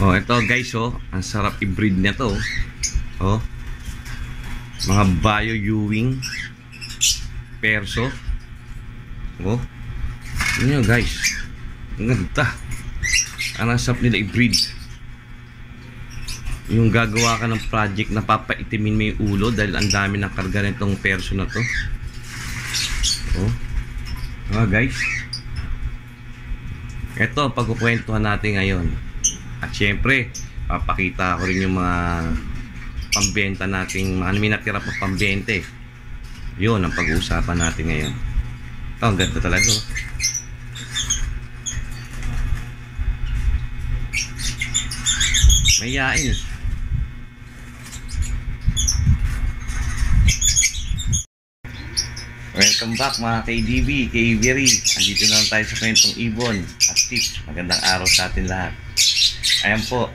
Oh, ito guys, oh, ang sarap i-breed nito. Oh, mga Bio Ewing Perso. Oh, yun yun guys. Ang ganda. Ang sarap nila i-breed. Yung gagawa ka ng project na papaitimin mo yung ulo dahil ang dami ng karga nitong perso na to. Oh, guys. Ito pagkukwentuhan natin ngayon. At syempre, papakita ko rin yung mga pambenta nating mga may natira pa pambenta. Yun ang pag-uusapan natin ngayon. Ito, ang ganda talaga. Mayayain. Welcome back mga KDB, KVRI. Andito na lang tayo sa kwentong ibon at tips. Magandang araw sa atin lahat. Ayan po,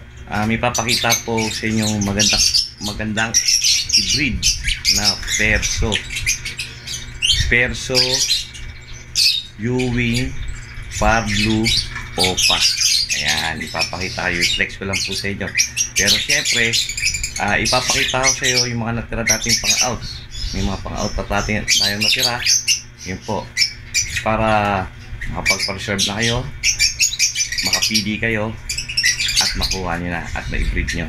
may papakita po sa inyong magandang i-breed na Perso Ewing Par Blue Opa. Ayan, ipapakita kayo, i-flex ko lang po sa inyo. Pero syempre, ipapakita ko sa iyo yung mga natira dating pang-out. May mga pang-out na tayong natira. Yun po, para makapag-preserve na kayo, makapili kayo, at makuha nyo na at ma-breed nyo.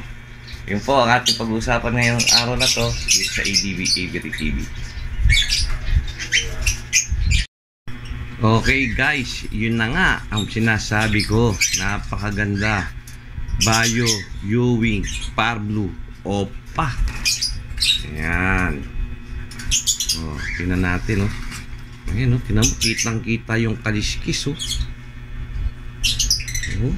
Yun po ang ating pag-uusapan ngayong araw na to dito sa ADB KVRI TV. Okay guys, yun na nga ang sinasabi ko. Napakaganda. Bio Ewing Par Blue Opa. Ayan. Oh, tingnan natin, oh. Ayan, oh, tingnan mo, kitang-kita yung kaliskis, oh. Oh.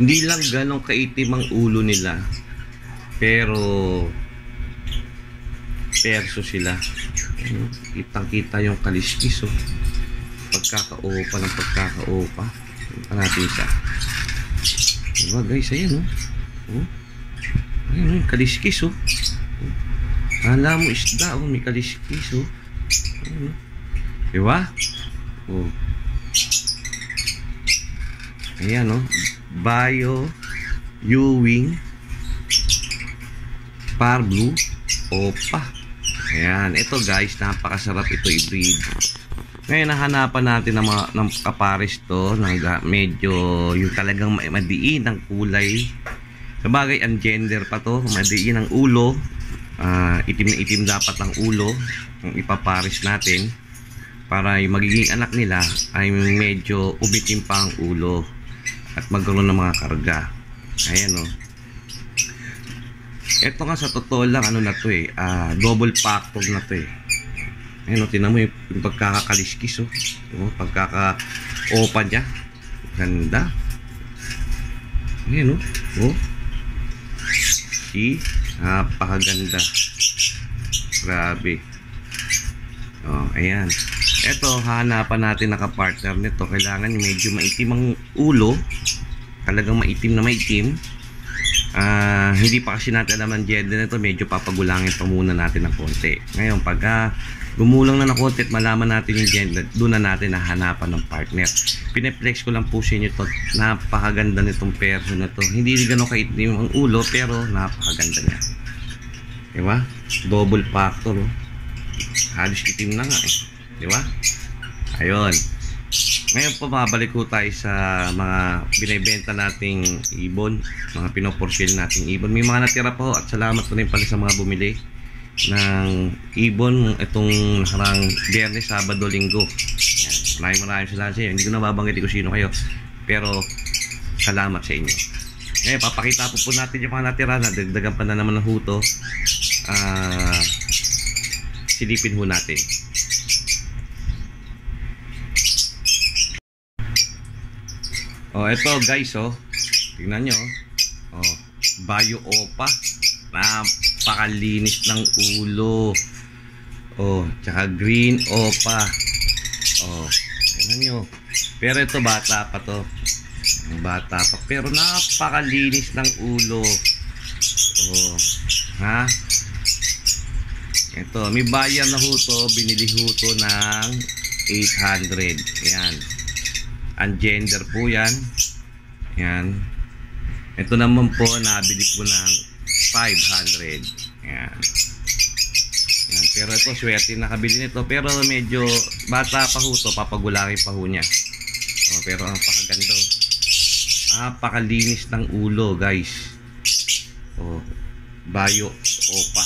Hindi lang ganong kaitim ang ulo nila, pero perso sila. Ayan, oh, kitang-kita yung kaliskis, oh. Pagkakaopa ng pagkakaopa. Tingnan natin siya. Diba guys, ayan, oh. Oh. Ayan, oh, yung kaliskis, oh. Hala mo isda, oh, may kaliskis, oh. Diba? Oh. Ayan, oh. Bio Ewing Par Blue Opa. Ayan, ito guys, napakasarap ito i-breed. Ngayon, nahanapan natin ng kapares to, medyo yung talagang madiin ang kulay. Sabagay, ang gender pa to, madiin ang ulo. Itim na itim dapat ang ulo kung ipapares natin para yung magiging anak nila ay medyo umitim pa ang ulo at magkaroon ng mga karga. Ayan, oh. Ito nga sa totoo lang, ano na to eh, double factor na to eh. Ayan, oh, tinan mo yung pagkakakaliskis, oh. Pagkaka-opa niya, ganda. Ayan, oh. Oh. See? Napakaganda. Grabe. Oh, ayan. Ito, hanapan natin naka-partner nito. Kailangan medyo maitim ang ulo. Talagang maitim na maitim. Hindi pa kasi natin alam ang gender nito. Medyo papagulangin pa muna natin ng konti. Ngayon, pagka gumulang na ng konti at malaman natin yung gender, doon na natin hahanapan ng partner. Pineflex ko lang po sa inyo ito. Napakaganda nitong perso na to. Hindi gano'ng kaitim ang ulo, pero napakaganda niya. Diba? Double factor, oh. Halos itim na nga, eh. Diba? Ayun. Ngayon po, mabalik ko tayo sa mga binibenta nating ibon, mga pinoporsil nating ibon. May mga natira po at salamat po rin pala sa mga bumili ng ibon itong nakarang Biyernes, Sabado, Linggo. Maraming salamat sa inyo. Hindi ko na babanggitin kung sino kayo, pero salamat sa inyo. Ngayon, papakita po natin yung mga natira na dagdagan pa na naman ng huto. Silipin ho natin. Oh, ito guys, oh. Tingnan nyo, oh. Bio Opa. Napakalinis ng ulo. Oh, tsaka green Opa. Oh, tingnan nyo. Pero ito bata pa to. Bata pa, pero napakalinis ng ulo. Oh, ha? Ito, may bayar na huto, binili huto ng 800. Ayan. Ang gender po yan. Yan. Ito naman po, nabili po ng 500. Yan. Yan. Pero ito, swerte nakabili nito. Pero medyo bata pa ho to, papagulakin pa ho niya. Pero ang pakaganda. Napakalinis ng ulo, guys. Bayo Opa.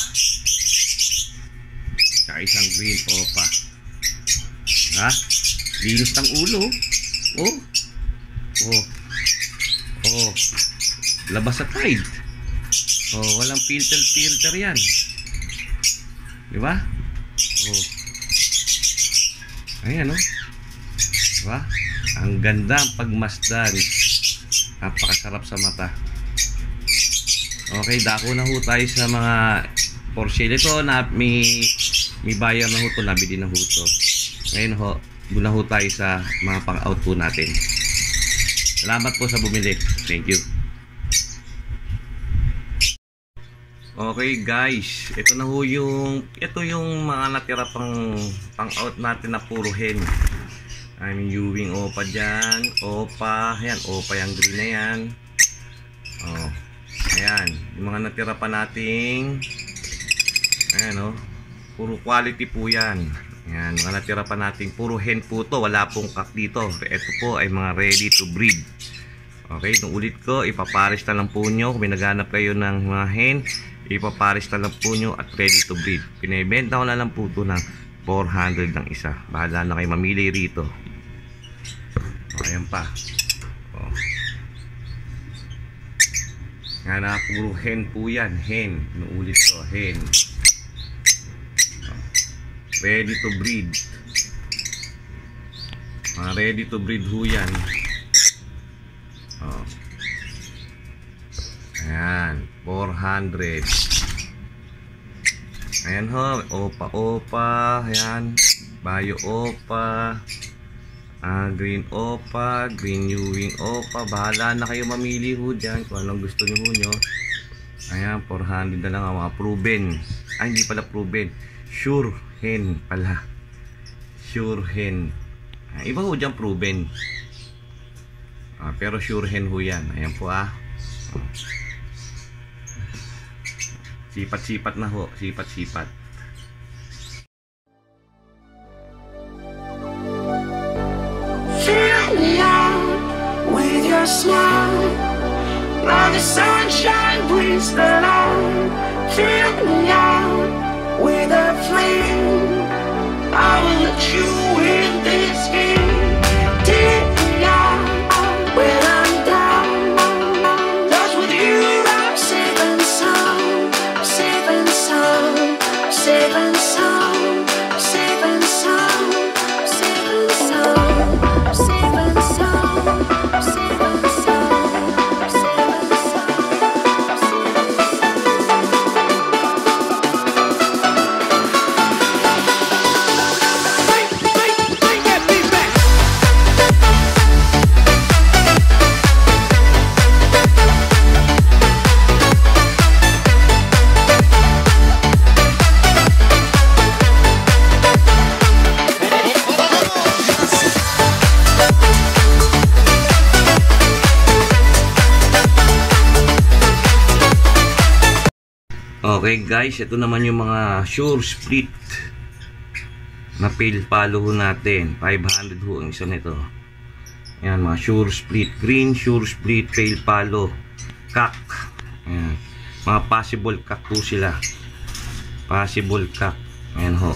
Tsaka isang green Opa. Ha? Linis ng ulo. Labas sa Tide. Walang filter yan. Di ba? Ayan, di ba? Ang ganda ang pagmasdan. Napakasarap sa mata. Okay, dako na ho tayo sa mga for sale. Ito na may buyer na ho to, nabili na ho to. Ngayon ho, muna ho tayo sa mga pang-out po natin. Salamat po sa bumili. Thank you. Okay guys, ito na ho yung mga natira pang-out natin na puro hen. I'm Ewing Opa dyan. Opa, ayan, Opa yung green na yan. Ayan, yung mga natira pa nating, ayan puro quality po yan. Ayan, mga natira pa nating puro hen po to, wala pong kak dito. Ito po ay mga ready to breed. Okay, itong ulit ko, ipaparis na lang po nyo. Kung may naghanap kayo ng mga hen, ipaparis na lang po nyo at ready to breed. Pinibenta ko na lang po ito ng 400 ng isa. Bahala na kayo mamili rito. Ayan pa. Nga na, puro hen po yan. Hen. Inuulit ko. Hen. Ready to breed. Mga ready to breed ho yan. Ayan. 400. Ayan ho. Opa. Ayan. Bayo Opa. Green Opa, Green Ewing Opa. Bahala na kayo mamili ho dyan kung anong gusto nyo. Ayan, 400 na lang ang mga proven. Hindi pala proven, sure hen pala. Sure hen. Iba ho dyan proven. Pero sure hen ho yan. Ayan po Sipat-sipat na ho. Sipat-sipat. Fill me out with your smile. Now the sunshine brings the light. Fill me out with a flame. I will let you in this game. Take me out when I'm down. Cause with you I'm safe and sound. Safe and sound. Safe and sound. Safe and sound. Safe and sound. Safe and sound. Safe and sound. Safe and Okay guys, ito naman yung mga sure split na pale palo ho natin. 500 ho ang isa nito. Ayan, mga sure split green, sure split pale palo kak. Ayan, mga possible kak po sila. Possible kak. Ayan ho.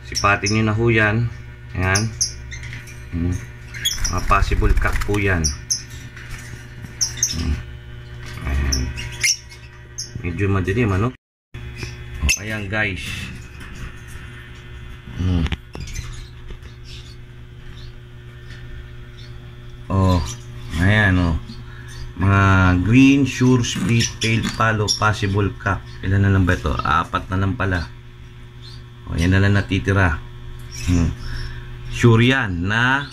Sipatin nyo na ho yan. Ayan, mga possible kak po yan. Ayan, medyo madilim ayan guys. Ayan mga green sure split pale palo possible cup. Ilan na lang ba ito? 4 na lang pala. Yan na lang natitira. Sure yan na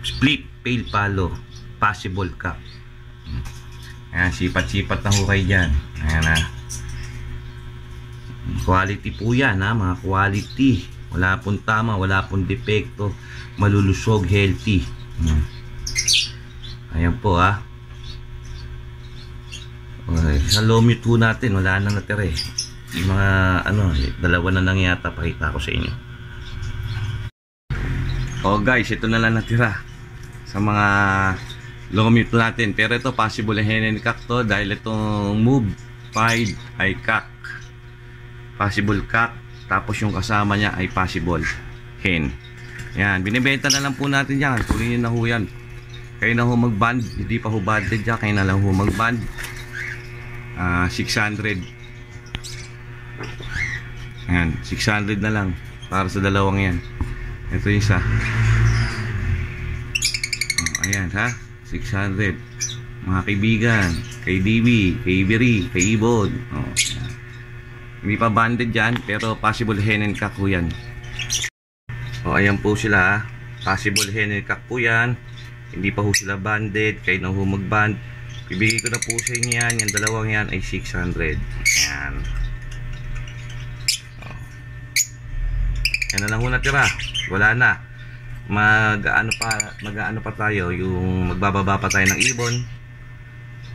split pale palo possible cup. Ayan, sipat-sipat na ho kayo dyan. Ayan Quality po yan mga quality. Wala pong tama, wala pong depekto, malulusog, healthy. Ayan po Okay, sa low mute po natin, wala na natira eh. Yung mga dalawa na lang yata, pakita ko sa inyo. Guys, ito na lang natira sa mga low mute natin. Pero ito possible hen and cock to, dahil itong move 5 ay cock, possible cock, tapos yung kasama niya ay possible hen. Yan, binibenta na lang po natin yan. Kunin nyo na ho yan. Kayo na ho mag-band, hindi pa ho banded dyan, kayo na lang ho mag-band. 600. Yan, 600 na lang para sa dalawang yan. Ito yung isa. Ayan 600. Mga kaibigan, kay DB, kay Iberi, kay Ibon. Hindi pa banded dyan, pero possible hen and cock po yan. Ayan po sila possible hen and cock po yan. Hindi pa ho sila banded, kayo na ho mag-band. Bibigay ko na po sa inyo yan. Yung dalawang yan ay 600. Ayan. Yan na lang ho natira. Wala na. Mag-ano pa tayo, yung magbababa pa tayo ng ibon.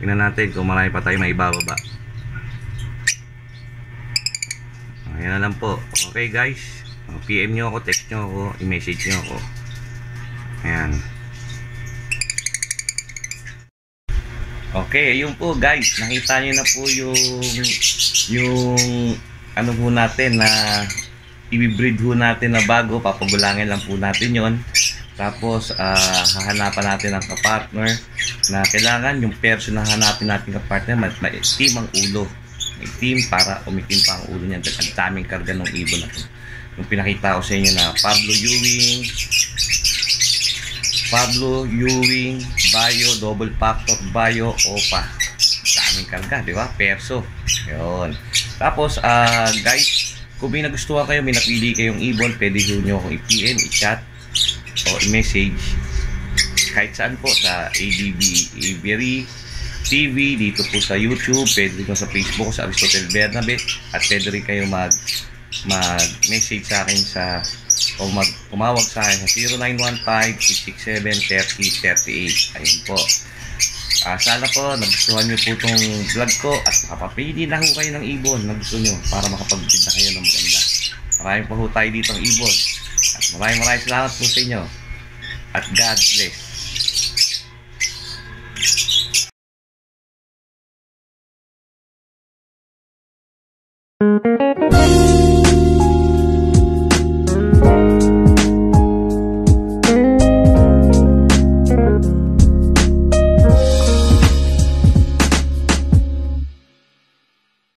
Tingnan natin kung marami pa tayo maibababa. Ayan na lang po. Okay guys, PM nyo ako, text nyo ako, i-message nyo ako. Ayan. Okay, ayun po guys, nakita nyo na po yung ano po natin na i-breed ho natin na bago. Papagulangin lang po natin yon. Tapos hahanapan natin ng kapartner na kailangan yung person na hanapin natin kapartner maitim ang ulo, maitim para umitim pa ang ulo niyan. Ang daming karga ng ibon na to. Yung pinakita ko sa inyo na Pablo Ewing Bayo, double factor Bayo, Opa. Daming karga, di ba? Perso. Yun. Tapos guys, kung may nagustuhan kayo, may napili kayong ibon, pwede nyo akong i-PM, i-chat o i-message kahit saan po sa ADB Iberi TV, dito po sa YouTube, pwede rin sa Facebook sa Aristotle Bernabe, at pwede rin kayo mag-message sa akin o tumawag sa akin sa 0915-667-3038. Ayun po. Sana po nagustuhan nyo po itong vlog ko at makapapili na ho kayo ng ibon na gusto nyo para makapag-breed na kayo ng maganda. Maraming po tayo dito ng ibon at maraming salamat po sa inyo at God bless.